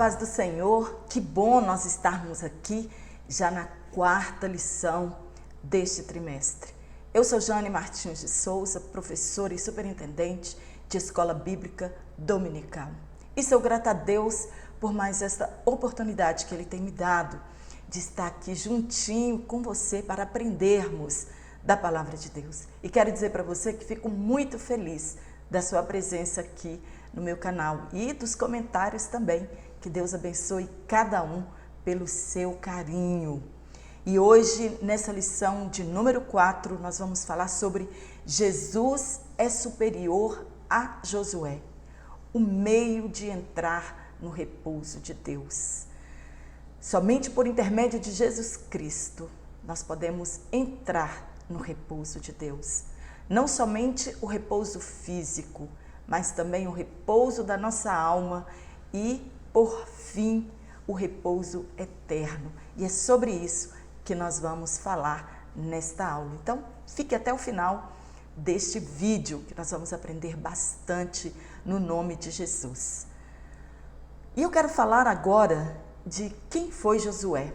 paz do Senhor, que bom nós estarmos aqui já na quarta lição deste trimestre. Eu sou Jane Martins de Souza, professora e superintendente de Escola Bíblica Dominical. E sou grata a Deus por mais esta oportunidade que Ele tem me dado de estar aqui juntinho com você para aprendermos da Palavra de Deus. E quero dizer para você que fico muito feliz da sua presença aqui no meu canal e dos comentários também. Que Deus abençoe cada um pelo seu carinho. E hoje, nessa lição de número 4, nós vamos falar sobre Jesus é superior a Josué, o meio de entrar no repouso de Deus. Somente por intermédio de Jesus Cristo, nós podemos entrar no repouso de Deus. Não somente o repouso físico, mas também o repouso da nossa alma e, por fim, o repouso eterno. E é sobre isso que nós vamos falar nesta aula. Então, fique até o final deste vídeo, que nós vamos aprender bastante no nome de Jesus. E eu quero falar agora de quem foi Josué.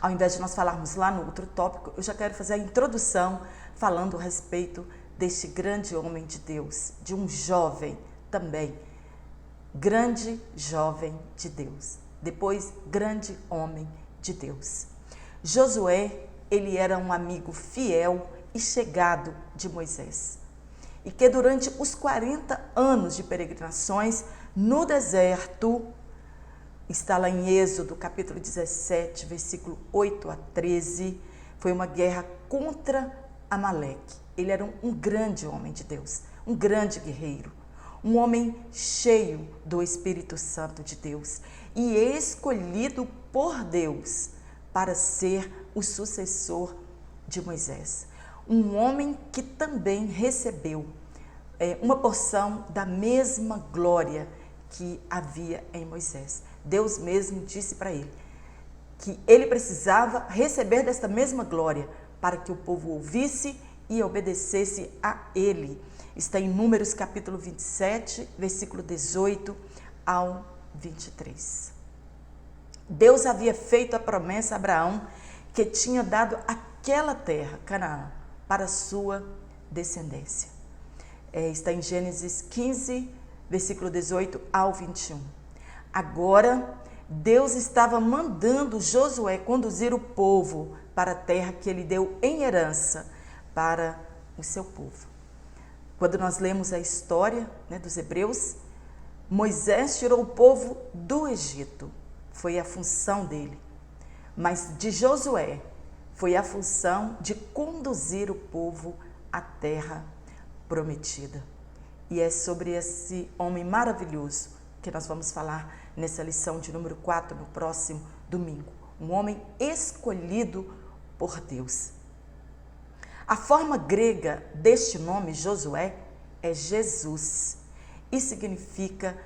Ao invés de nós falarmos lá no outro tópico, eu já quero fazer a introdução falando a respeito deste grande homem de Deus, de um jovem também, grande jovem de Deus, depois grande homem de Deus. Josué, ele era um amigo fiel e chegado de Moisés, e que durante os 40 anos de peregrinações no deserto, está lá em Êxodo, capítulo 17, versículo 8 a 13, foi uma guerra contra Amaleque. Ele era um grande homem de Deus, um grande guerreiro, um homem cheio do Espírito Santo de Deus e escolhido por Deus para ser o sucessor de Moisés. Um homem que também recebeu uma porção da mesma glória que havia em Moisés. Deus mesmo disse para ele que ele precisava receber desta mesma glória para que o povo ouvisse e obedecesse a ele. Está em Números capítulo 27, versículo 18 ao 23. Deus havia feito a promessa a Abraão que tinha dado aquela terra, Canaã, para a sua descendência. Está em Gênesis 15, versículo 18 ao 21. Agora, Deus estava mandando Josué conduzir o povo para a terra que ele deu em herança para o seu povo. Quando nós lemos a história dos Hebreus, Moisés tirou o povo do Egito, foi a função dele. Mas de Josué foi a função de conduzir o povo à terra prometida. E é sobre esse homem maravilhoso que nós vamos falar nessa lição de número 4 no próximo domingo. Um homem escolhido por Deus. A forma grega deste nome, Josué, é Jesus e significa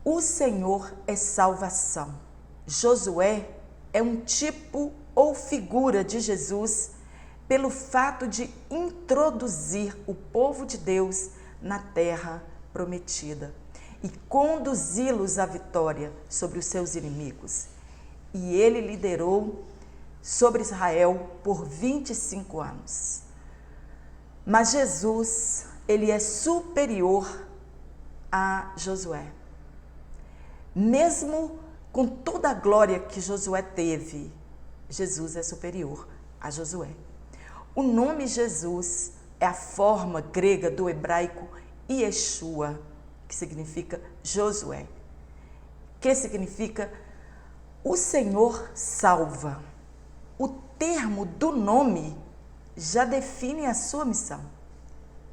o Senhor é salvação. Josué é um tipo ou figura de Jesus pelo fato de introduzir o povo de Deus na terra prometida e conduzi-los à vitória sobre os seus inimigos. E ele liderou sobre Israel por 25 anos. Mas Jesus, ele é superior a Josué. Mesmo com toda a glória que Josué teve, Jesus é superior a Josué. O nome Jesus é a forma grega do hebraico Yeshua, que significa Josué, que significa o Senhor salva. O termo do nome já define a sua missão.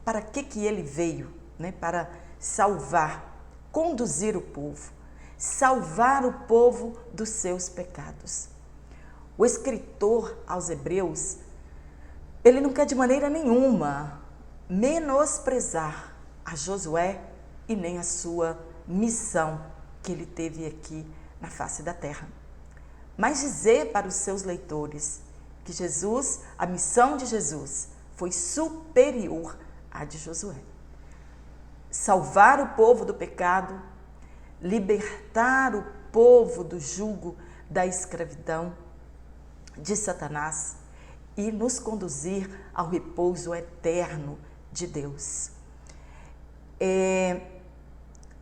Para que ele veio? Para salvar, conduzir o povo, salvar o povo dos seus pecados. O escritor aos Hebreus, ele não quer de maneira nenhuma menosprezar a Josué e nem a sua missão que ele teve aqui na face da terra. Mas dizer para os seus leitores que Jesus, a missão de Jesus, foi superior à de Josué. Salvar o povo do pecado, libertar o povo do jugo da escravidão de Satanás e nos conduzir ao repouso eterno de Deus.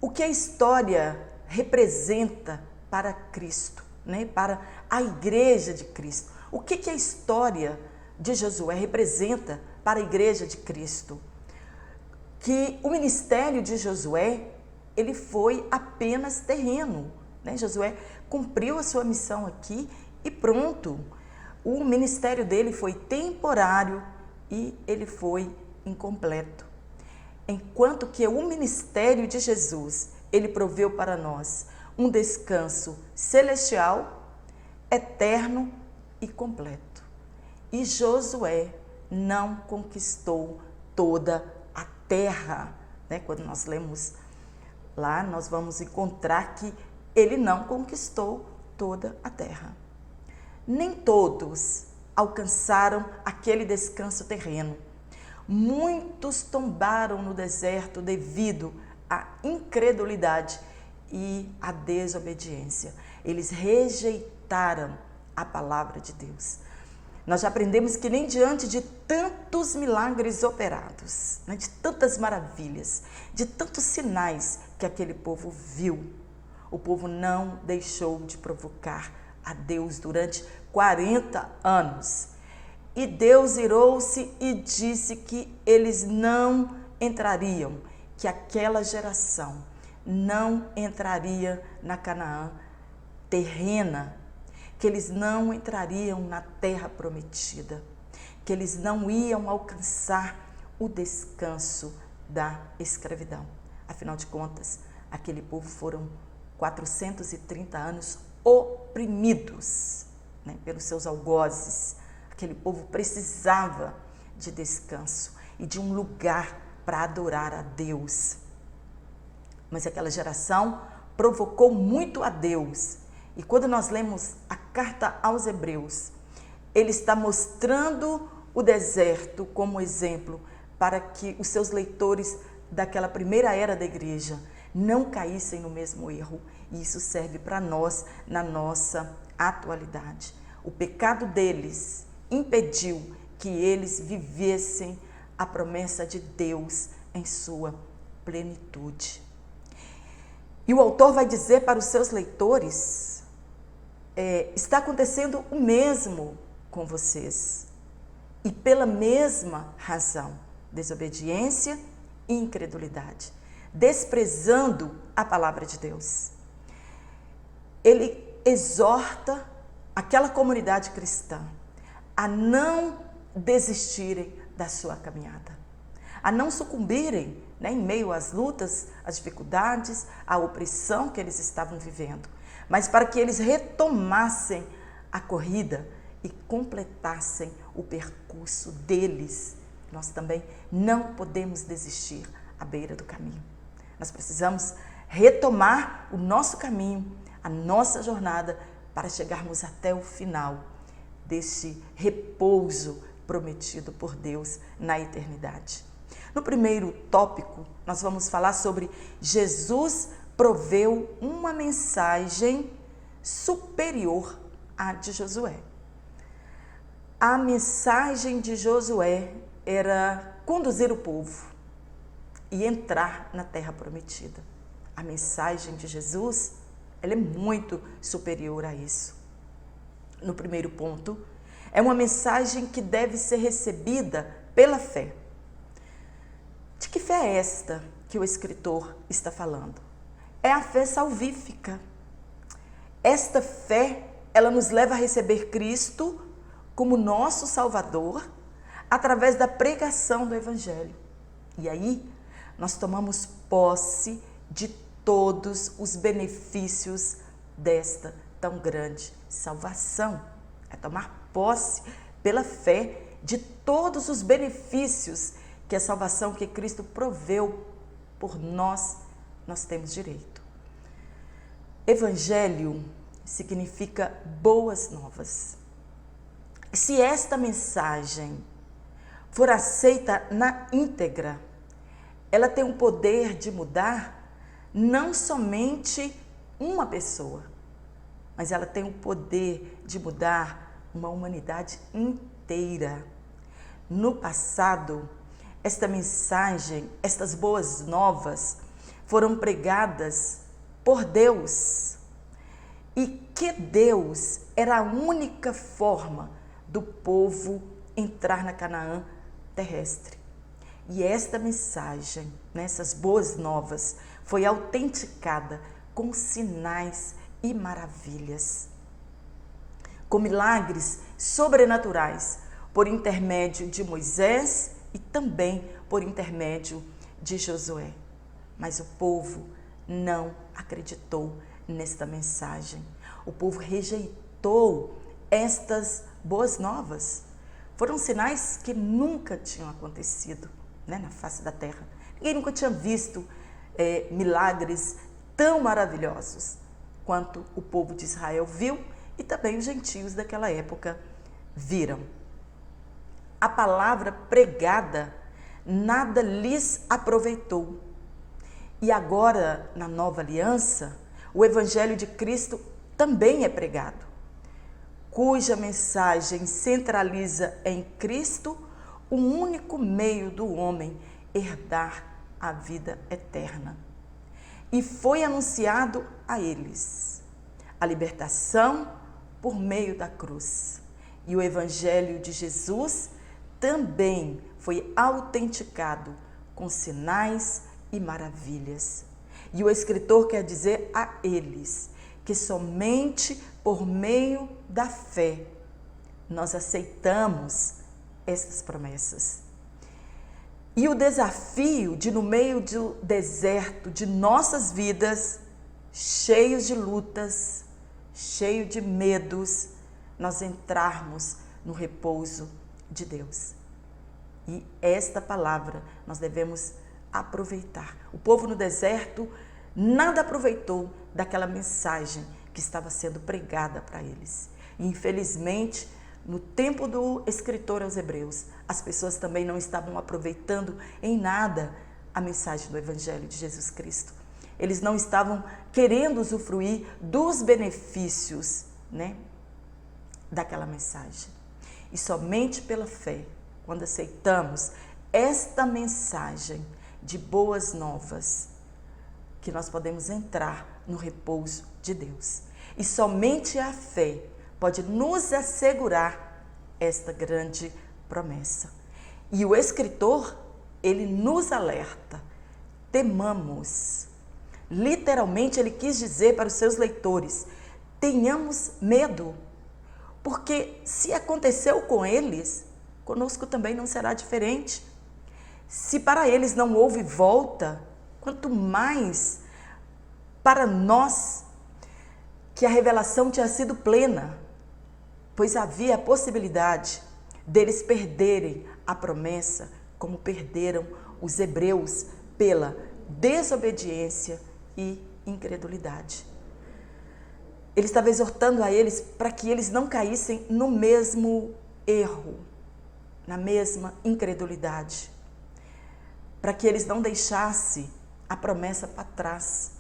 O que a história representa para Cristo, né? Para a igreja de Cristo. O que a história de Josué representa para a igreja de Cristo? Que o ministério de Josué, ele foi apenas terreno, né? Josué cumpriu a sua missão aqui e pronto. O ministério dele foi temporário e ele foi incompleto. Enquanto que o ministério de Jesus, ele proveu para nós um descanso celestial, eterno e completo. E Josué não conquistou toda a terra, né? Quando nós lemos lá, nós vamos encontrar que ele não conquistou toda a terra. Nem todos alcançaram aquele descanso terreno. Muitos tombaram no deserto devido à incredulidade e à desobediência. Eles rejeitaram a palavra de Deus. Nós já aprendemos que nem diante de tantos milagres operados, né, de tantas maravilhas, de tantos sinais que aquele povo viu, o povo não deixou de provocar a Deus durante 40 anos. E Deus irou-se e disse que eles não entrariam, que aquela geração não entraria na Canaã terrena, que eles não entrariam na terra prometida, que eles não iam alcançar o descanso da escravidão. Afinal de contas, aquele povo foram 430 anos oprimidos, né, pelos seus algozes. Aquele povo precisava de descanso e de um lugar para adorar a Deus. Mas aquela geração provocou muito a Deus. E quando nós lemos a carta aos Hebreus, ele está mostrando o deserto como exemplo para que os seus leitores daquela primeira era da igreja não caíssem no mesmo erro. E isso serve para nós na nossa atualidade. O pecado deles impediu que eles vivessem a promessa de Deus em sua plenitude. E o autor vai dizer para os seus leitores, está acontecendo o mesmo com vocês. E pela mesma razão, desobediência e incredulidade, desprezando a palavra de Deus. Ele exorta aquela comunidade cristã a não desistirem da sua caminhada, a não sucumbirem, né, em meio às lutas, às dificuldades, à opressão que eles estavam vivendo, mas para que eles retomassem a corrida e completassem o percurso deles. Nós também não podemos desistir à beira do caminho. Nós precisamos retomar o nosso caminho, a nossa jornada, para chegarmos até o final deste repouso prometido por Deus na eternidade. No primeiro tópico, nós vamos falar sobre Jesus proveu uma mensagem superior à de Josué. A mensagem de Josué era conduzir o povo e entrar na terra prometida. A mensagem de Jesus, ela é muito superior a isso. No primeiro ponto, é uma mensagem que deve ser recebida pela fé. De que fé é esta que o escritor está falando? É a fé salvífica. Esta fé, ela nos leva a receber Cristo como nosso Salvador através da pregação do Evangelho. E aí, nós tomamos posse de todos os benefícios desta tão grande salvação. É tomar posse pela fé de todos os benefícios que a salvação que Cristo proveu por nós temos direito. Evangelho significa boas novas. Se esta mensagem for aceita na íntegra, ela tem o poder de mudar não somente uma pessoa, mas ela tem o poder de mudar uma humanidade inteira. No passado, esta mensagem, estas boas novas, foram pregadas por Deus. E que Deus era a única forma do povo entrar na Canaã terrestre. E esta mensagem, essas boas novas, foi autenticada com sinais e maravilhas, com milagres sobrenaturais, por intermédio de Moisés e também por intermédio de Josué. Mas o povo não acreditou nesta mensagem. O povo rejeitou estas boas novas. Foram sinais que nunca tinham acontecido, na face da terra. Ninguém nunca tinha visto milagres tão maravilhosos quanto o povo de Israel viu e também os gentios daquela época viram. A palavra pregada nada lhes aproveitou. E agora, na nova aliança, o Evangelho de Cristo também é pregado, cuja mensagem centraliza em Cristo o único meio do homem herdar a vida eterna. E foi anunciado a eles a libertação por meio da cruz. E o Evangelho de Jesus também foi autenticado com sinais e maravilhas. E o escritor quer dizer a eles que somente por meio da fé nós aceitamos essas promessas. E o desafio de, no meio do deserto de nossas vidas, cheios de lutas, cheio de medos, nós entrarmos no repouso de Deus. E esta palavra nós devemos aproveitar. O povo no deserto nada aproveitou daquela mensagem que estava sendo pregada para eles. E infelizmente, no tempo do escritor aos Hebreus, as pessoas também não estavam aproveitando em nada a mensagem do Evangelho de Jesus Cristo. Eles não estavam querendo usufruir dos benefícios, daquela mensagem. E somente pela fé, quando aceitamos esta mensagem de boas novas, que nós podemos entrar no repouso de Deus. E somente a fé pode nos assegurar esta grande promessa. E o escritor, ele nos alerta, temamos. Literalmente, ele quis dizer para os seus leitores, tenhamos medo, porque se aconteceu com eles, conosco também não será diferente. Se para eles não houve volta, quanto mais para nós, que a revelação tinha sido plena, pois havia a possibilidade deles perderem a promessa, como perderam os hebreus pela desobediência e incredulidade. Ele estava exortando a eles para que eles não caíssem no mesmo erro, na mesma incredulidade, para que eles não deixassem a promessa para trás,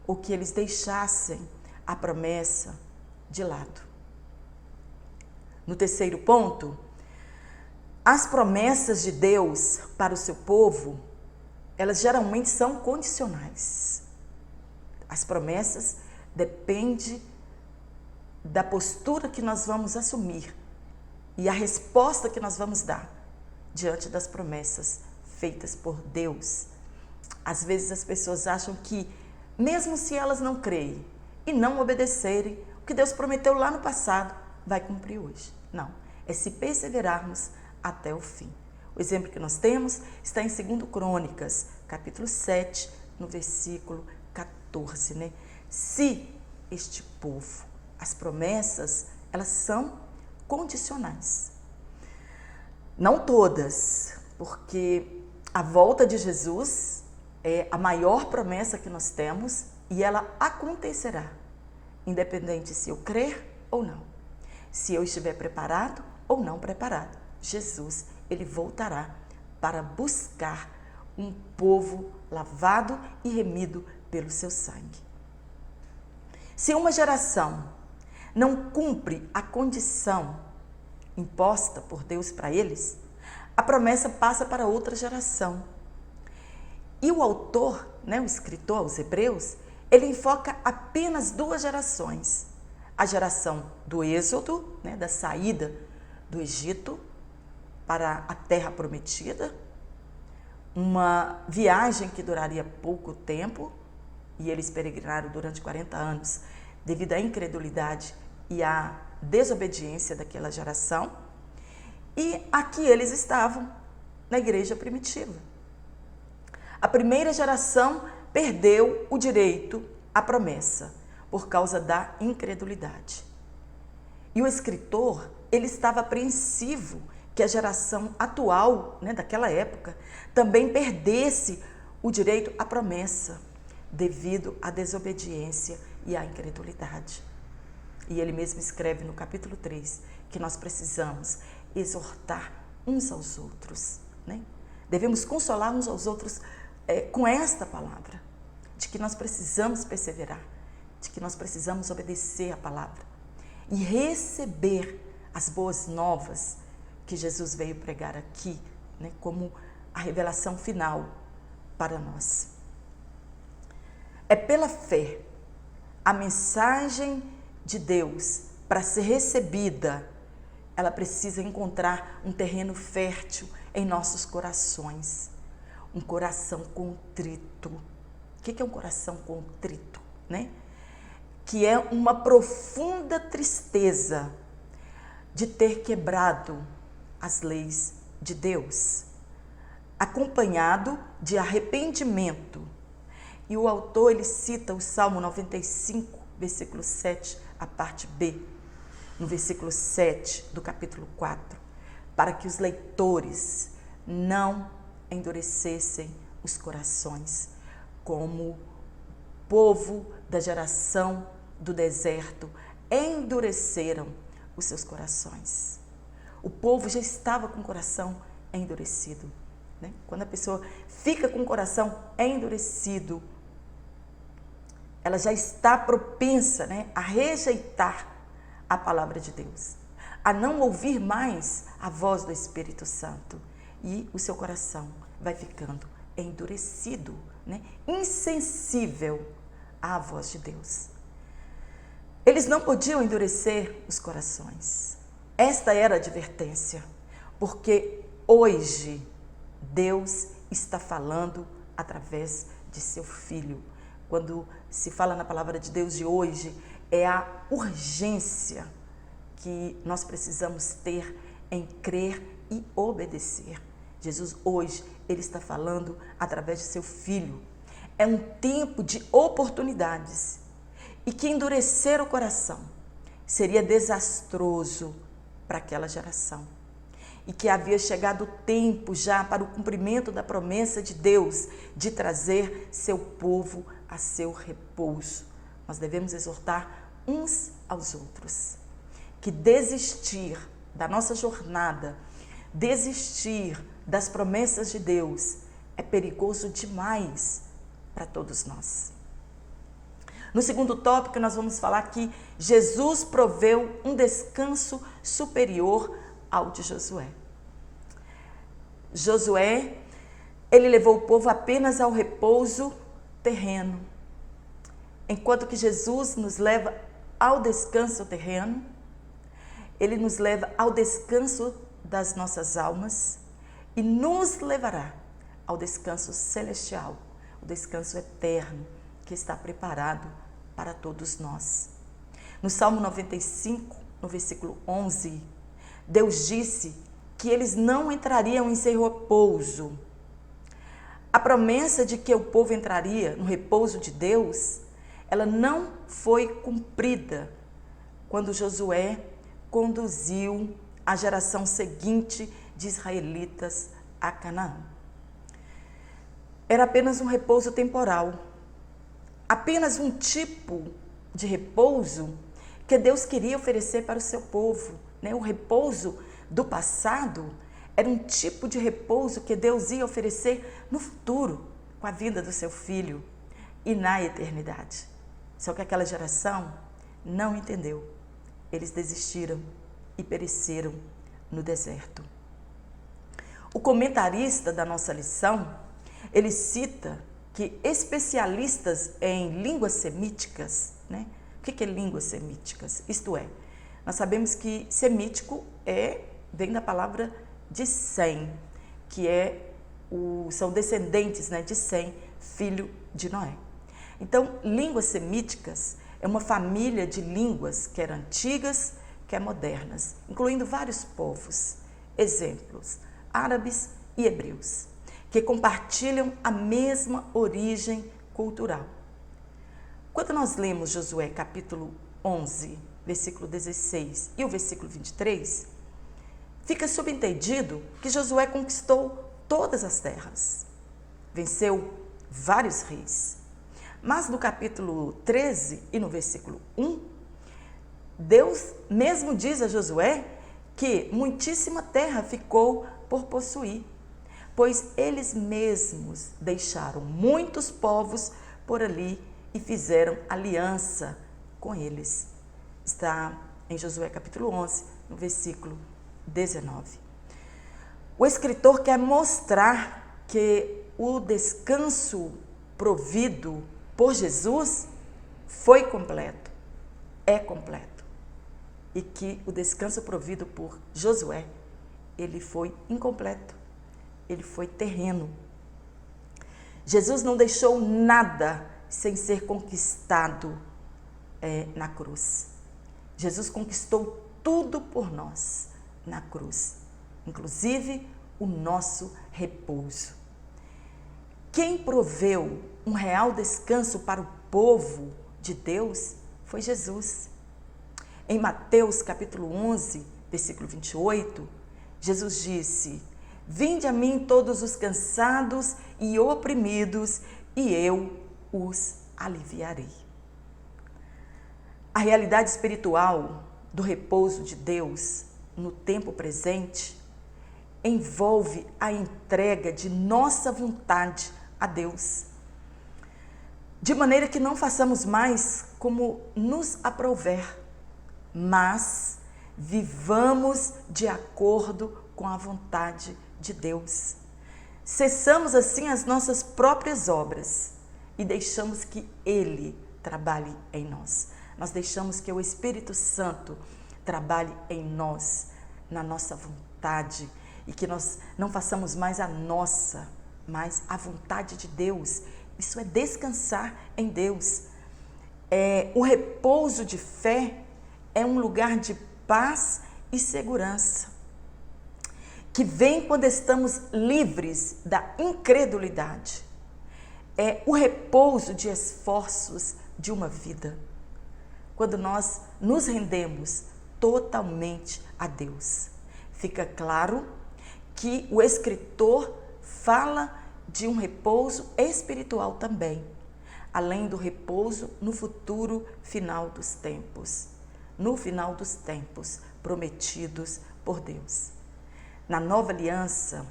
ou que eles deixassem a promessa de lado. No terceiro ponto, as promessas de Deus para o seu povo, elas geralmente são condicionais. As promessas dependem da postura que nós vamos assumir e a resposta que nós vamos dar diante das promessas feitas por Deus. Às vezes as pessoas acham que, mesmo se elas não creem e não obedecerem, o que Deus prometeu lá no passado vai cumprir hoje. Não, é se perseverarmos até o fim. O exemplo que nós temos está em 2 Crônicas, capítulo 7, no versículo 14. Se este povo, as promessas, elas são condicionais. Não todas, porque a volta de Jesus é a maior promessa que nós temos e ela acontecerá, independente se eu crer ou não, se eu estiver preparado ou não preparado. Jesus, ele voltará para buscar um povo lavado e remido pelo seu sangue. Se uma geração não cumpre a condição imposta por Deus para eles, a promessa passa para outra geração. E o autor, o escritor aos Hebreus, ele enfoca apenas 2 gerações. A geração do Êxodo, da saída do Egito para a Terra Prometida, uma viagem que duraria pouco tempo, e eles peregrinaram durante 40 anos devido à incredulidade e à desobediência daquela geração. E aqui eles estavam, na igreja primitiva. A primeira geração perdeu o direito à promessa por causa da incredulidade. E o escritor, ele estava apreensivo que a geração atual, daquela época, também perdesse o direito à promessa devido à desobediência e à incredulidade. E ele mesmo escreve no capítulo 3 que nós precisamos exortar uns aos outros, Devemos consolar uns aos outros com esta palavra, de que nós precisamos perseverar, de que nós precisamos obedecer a palavra e receber as boas novas que Jesus veio pregar aqui, como a revelação final para nós. É pela fé, a mensagem de Deus, para ser recebida, ela precisa encontrar um terreno fértil em nossos corações. Um coração contrito. O que é um coração contrito? Que é uma profunda tristeza de ter quebrado as leis de Deus, acompanhado de arrependimento. E o autor, ele cita o Salmo 95, versículo 7, a parte B, no versículo 7 do capítulo 4, para que os leitores não endurecessem os corações, como o povo da geração do deserto endureceram os seus corações. O povo já estava com o coração endurecido. Quando a pessoa fica com o coração endurecido, ela já está propensa a rejeitar a palavra de Deus, a não ouvir mais a voz do Espírito Santo, e o seu coração vai ficando endurecido, insensível à voz de Deus. Eles não podiam endurecer os corações. Esta era a advertência, porque hoje Deus está falando através de seu Filho. Quando se fala na palavra de Deus de hoje, é a urgência que nós precisamos ter em crer e obedecer. Jesus hoje, ele está falando através de seu Filho. É um tempo de oportunidades e que endurecer o coração seria desastroso para aquela geração. E que havia chegado o tempo já para o cumprimento da promessa de Deus de trazer seu povo a seu repouso. Nós devemos exortar uns aos outros que desistir da nossa jornada, desistir das promessas de Deus é perigoso demais para todos nós. No segundo tópico, nós vamos falar que Jesus proveu um descanso superior ao de Josué. Josué, ele levou o povo apenas ao repouso terreno, enquanto que Jesus nos leva ao descanso terreno, ele nos leva ao descanso das nossas almas e nos levará ao descanso celestial, o descanso eterno que está preparado para todos nós. No Salmo 95, no versículo 11, Deus disse que eles não entrariam em seu repouso. A promessa de que o povo entraria no repouso de Deus, ela não foi cumprida quando Josué conduziu a geração seguinte de israelitas a Canaã. Era apenas um repouso temporal, apenas um tipo de repouso que Deus queria oferecer para o seu povo. O repouso do passado era um tipo de repouso que Deus ia oferecer no futuro, com a vinda do seu Filho e na eternidade. Só que aquela geração não entendeu. eles desistiram e pereceram no deserto. O comentarista da nossa lição, ele cita que especialistas em línguas semíticas, né? O que é línguas semíticas? Isto é, nós sabemos que semítico vem da palavra de Sem, que são descendentes, né, de Sem, filho de Noé. Então, línguas semíticas é uma família de línguas, quer antigas, quer modernas, incluindo vários povos. Exemplos: árabes e hebreus, que compartilham a mesma origem cultural. Quando nós lemos Josué capítulo 11, versículo 16 e o versículo 23, fica subentendido que Josué conquistou todas as terras, venceu vários reis. Mas no capítulo 13 e no versículo 1, Deus mesmo diz a Josué que muitíssima terra ficou por possuir, pois eles mesmos deixaram muitos povos por ali e fizeram aliança com eles. Está em Josué capítulo 11, no versículo 19. O escritor quer mostrar que o descanso provido por Jesus foi completo, é completo, e que o descanso provido por Josué, ele foi incompleto, ele foi terreno. Jesus não deixou nada sem ser conquistado na cruz. Jesus conquistou tudo por nós na cruz, inclusive o nosso repouso. Quem proveu um real descanso para o povo de Deus foi Jesus. Em Mateus capítulo 11, versículo 28, Jesus disse: "Vinde a mim todos os cansados e oprimidos, e eu os aliviarei." A realidade espiritual do repouso de Deus no tempo presente envolve a entrega de nossa vontade a Deus, de maneira que não façamos mais como nos aprouver, mas vivamos de acordo com a vontade de Deus. Cessamos assim as nossas próprias obras e deixamos que Ele trabalhe em nós. Nós deixamos que o Espírito Santo trabalhe em nós, na nossa vontade, e que nós não façamos mais a nossa, mas a vontade de Deus. Isso é descansar em Deus. O repouso de fé é um lugar de paz e segurança, que vem quando estamos livres da incredulidade. É o repouso de esforços de uma vida, quando nós nos rendemos totalmente a Deus. Fica claro que o escritor fala de um repouso espiritual também, além do repouso no futuro final dos tempos, no final dos tempos prometidos por Deus. Na nova aliança,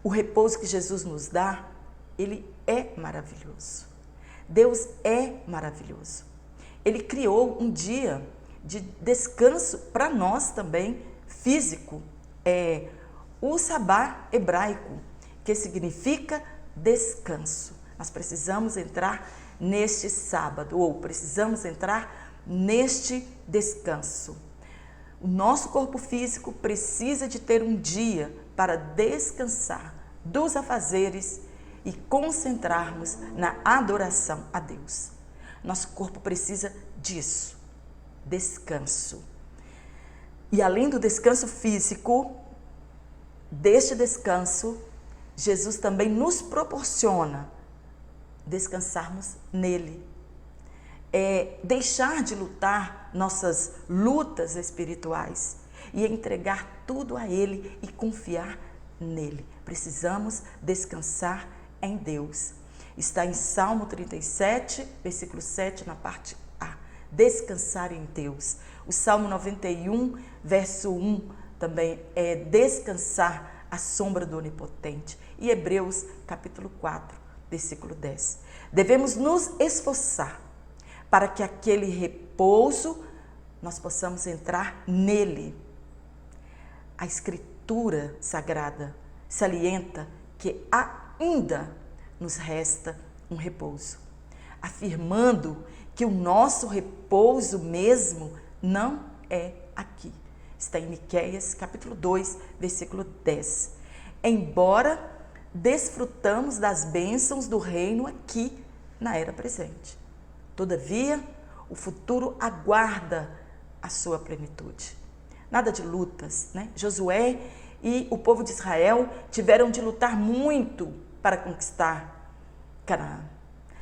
o repouso que Jesus nos dá, ele é maravilhoso. Deus é maravilhoso. Ele criou um dia de descanso para nós também, físico, o sabá hebraico, que significa descanso. Nós precisamos entrar neste sábado, ou precisamos entrar neste descanso. O nosso corpo físico precisa de ter um dia para descansar dos afazeres e concentrarmos na adoração a Deus. Nosso corpo precisa disso, descanso. E além do descanso físico, deste descanso, Jesus também nos proporciona descansarmos nele. Deixar de lutar nossas lutas espirituais e entregar tudo a Ele e confiar nele. Precisamos descansar em Deus. Está em Salmo 37, versículo 7, na parte A. Descansar em Deus. O Salmo 91, verso 1, também é descansar à sombra do Onipotente. E Hebreus, capítulo 4, versículo 10. Devemos nos esforçar para que aquele repouso nós possamos entrar nele. A Escritura Sagrada salienta que ainda nos resta um repouso, afirmando que o nosso repouso mesmo não é aqui. Está em Miqueias, capítulo 2, versículo 10. Embora desfrutamos das bênçãos do reino aqui na era presente, todavia, o futuro aguarda a sua plenitude. Nada de lutas, né? Josué e o povo de Israel tiveram de lutar muito para conquistar Canaã.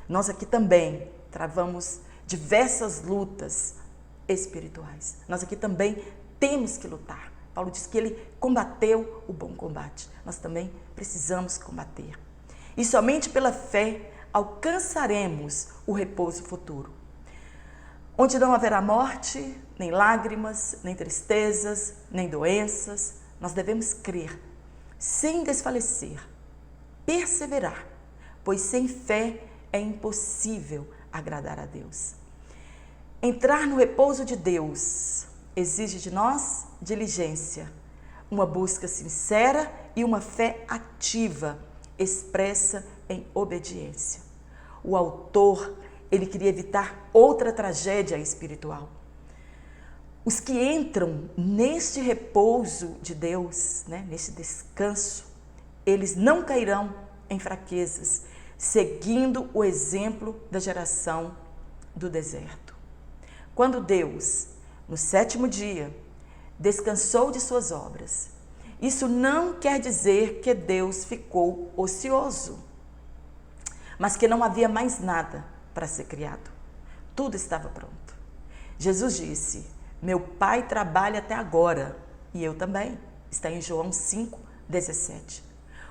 Nós aqui também travamos diversas lutas espirituais. Nós aqui também temos que lutar. Paulo diz que ele combateu o bom combate. Nós também precisamos combater. E somente pela fé alcançaremos o repouso futuro, onde não haverá morte, nem lágrimas, nem tristezas, nem doenças. Nós devemos crer, sem desfalecer, perseverar, pois sem fé é impossível agradar a Deus. Entrar no repouso de Deus exige de nós diligência, uma busca sincera e uma fé ativa, expressa em obediência. O autor, ele queria evitar outra tragédia espiritual. Os que entram neste repouso de Deus, neste descanso, eles não cairão em fraquezas, seguindo o exemplo da geração do deserto. Quando Deus, no 7º dia, descansou de suas obras, isso não quer dizer que Deus ficou ocioso, mas que não havia mais nada para ser criado. Tudo estava pronto. Jesus disse: meu Pai trabalha até agora, e eu também. Está em João 5:17.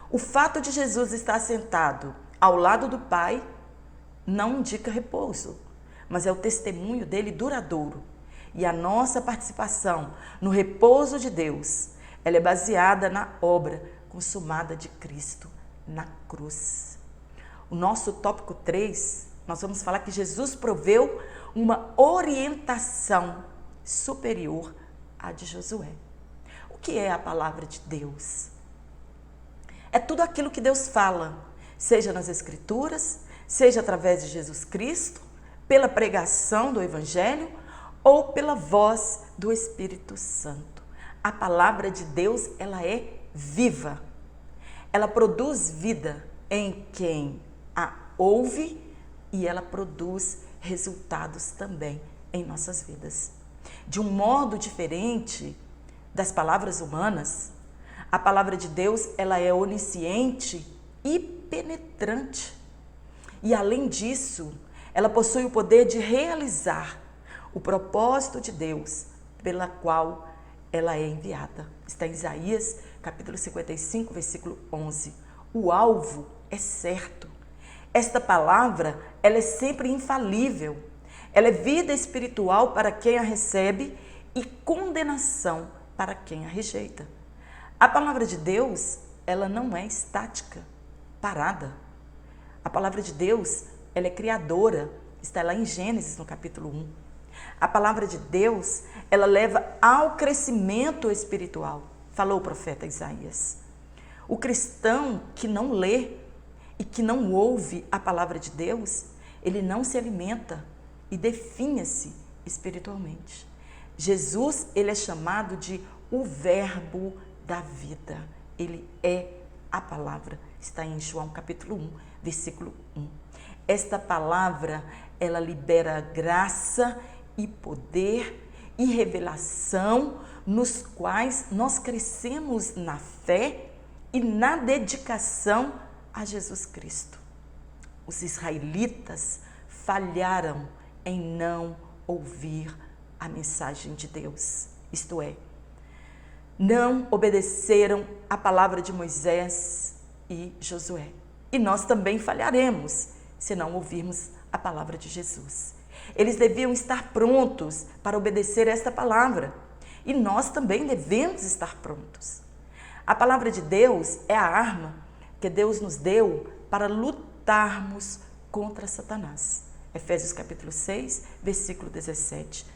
O fato de Jesus estar sentado ao lado do Pai não indica repouso, mas é o testemunho dele duradouro. E a nossa participação no repouso de Deus, ela é baseada na obra consumada de Cristo na cruz. O nosso tópico 3, nós vamos falar que Jesus proveu uma orientação superior à de Josué. O que é a palavra de Deus? É tudo aquilo que Deus fala, seja nas Escrituras, seja através de Jesus Cristo, pela pregação do Evangelho ou pela voz do Espírito Santo. A palavra de Deus, ela é viva. Ela produz vida em quem a ouve e ela produz resultados também em nossas vidas. De um modo diferente das palavras humanas, a palavra de Deus, ela é onisciente e penetrante. E além disso, ela possui o poder de realizar o propósito de Deus pela qual ela é enviada. Está em Isaías, capítulo 55, versículo 11. O alvo é certo. Esta palavra, ela é sempre infalível. Ela é vida espiritual para quem a recebe e condenação para quem a rejeita. A palavra de Deus, ela não é estática, parada. A palavra de Deus, ela é criadora. Está lá em Gênesis, no capítulo 1. A palavra de Deus, ela leva ao crescimento espiritual, falou o profeta Isaías. O cristão que não lê e que não ouve a palavra de Deus, ele não se alimenta e definha-se espiritualmente. Jesus, ele é chamado de o verbo da vida. Ele é a palavra. Está em João capítulo 1, versículo 1. Esta palavra, ela libera graça e poder e revelação, nos quais nós crescemos na fé e na dedicação a Jesus Cristo. Os israelitas falharam em não ouvir a mensagem de Deus, isto é, não obedeceram a palavra de Moisés e Josué. E nós também falharemos se não ouvirmos a palavra de Jesus. Eles deviam estar prontos para obedecer esta palavra. E nós também devemos estar prontos. A palavra de Deus é a arma que Deus nos deu para lutarmos contra Satanás. Efésios capítulo 6, versículo 17.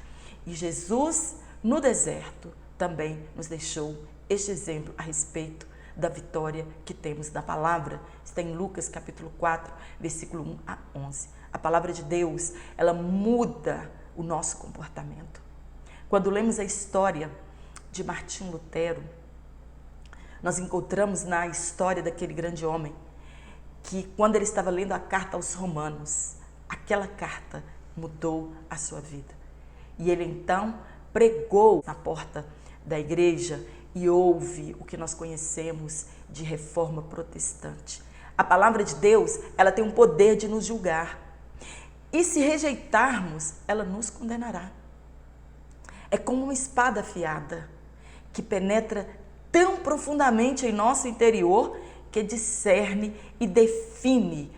E Jesus, no deserto, também nos deixou este exemplo a respeito da vitória que temos na palavra. Está em Lucas capítulo 4, versículo 1 a 11. A palavra de Deus, ela muda o nosso comportamento. Quando lemos a história de Martim Lutero, nós encontramos na história daquele grande homem que, quando ele estava lendo a carta aos Romanos, aquela carta mudou a sua vida. E ele então pregou na porta da igreja e houve o que nós conhecemos de reforma protestante. A palavra de Deus, ela tem um poder de nos julgar. E se rejeitarmos, ela nos condenará. É como uma espada afiada que penetra tão profundamente em nosso interior que discerne e define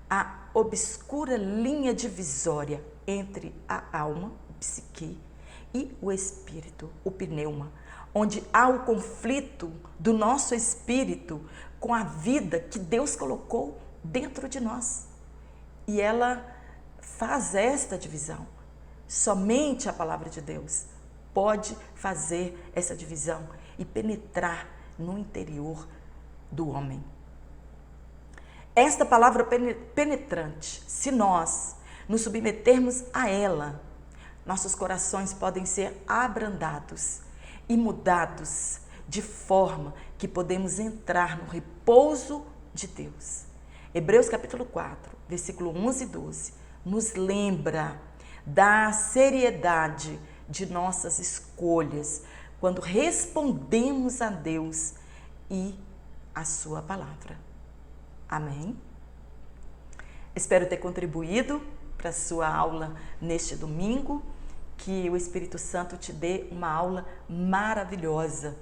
a obscura linha divisória entre a alma, o psique, e o espírito, o pneuma, onde há o conflito do nosso espírito com a vida que Deus colocou dentro de nós. E ela faz esta divisão. Somente a palavra de Deus pode fazer essa divisão e penetrar no interior do homem. Esta palavra penetrante, se nós nos submetermos a ela, nossos corações podem ser abrandados e mudados de forma que podemos entrar no repouso de Deus. Hebreus capítulo 4, versículo 11 e 12, nos lembra da seriedade de nossas escolhas quando respondemos a Deus e a sua palavra. Amém? Espero ter contribuído para a sua aula neste domingo, que o Espírito Santo te dê uma aula maravilhosa.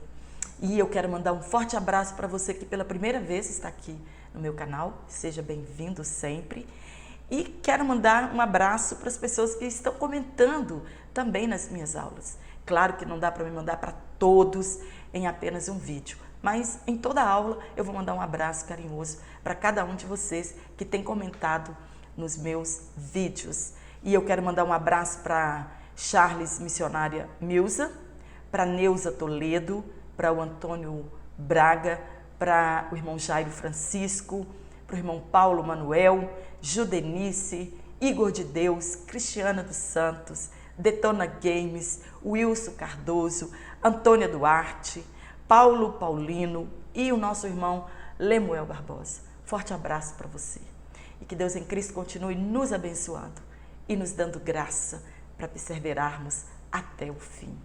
E eu quero mandar um forte abraço para você que pela primeira vez está aqui no meu canal, seja bem-vindo sempre. E quero mandar um abraço para as pessoas que estão comentando também nas minhas aulas. Claro que não dá para me mandar para todos em apenas um vídeo, mas em toda aula eu vou mandar um abraço carinhoso para cada um de vocês que tem comentado nos meus vídeos. E eu quero mandar um abraço para Charles Missionária Milza, para Neuza Toledo, para o Antônio Braga, para o irmão Jairo Francisco, para o irmão Paulo Manuel, Judenice, Igor de Deus, Cristiana dos Santos, Detona Games, Wilson Cardoso, Antônia Duarte, Paulo Paulino e o nosso irmão Lemuel Barbosa. Forte abraço para você. E que Deus em Cristo continue nos abençoando e nos dando graça para perseverarmos até o fim.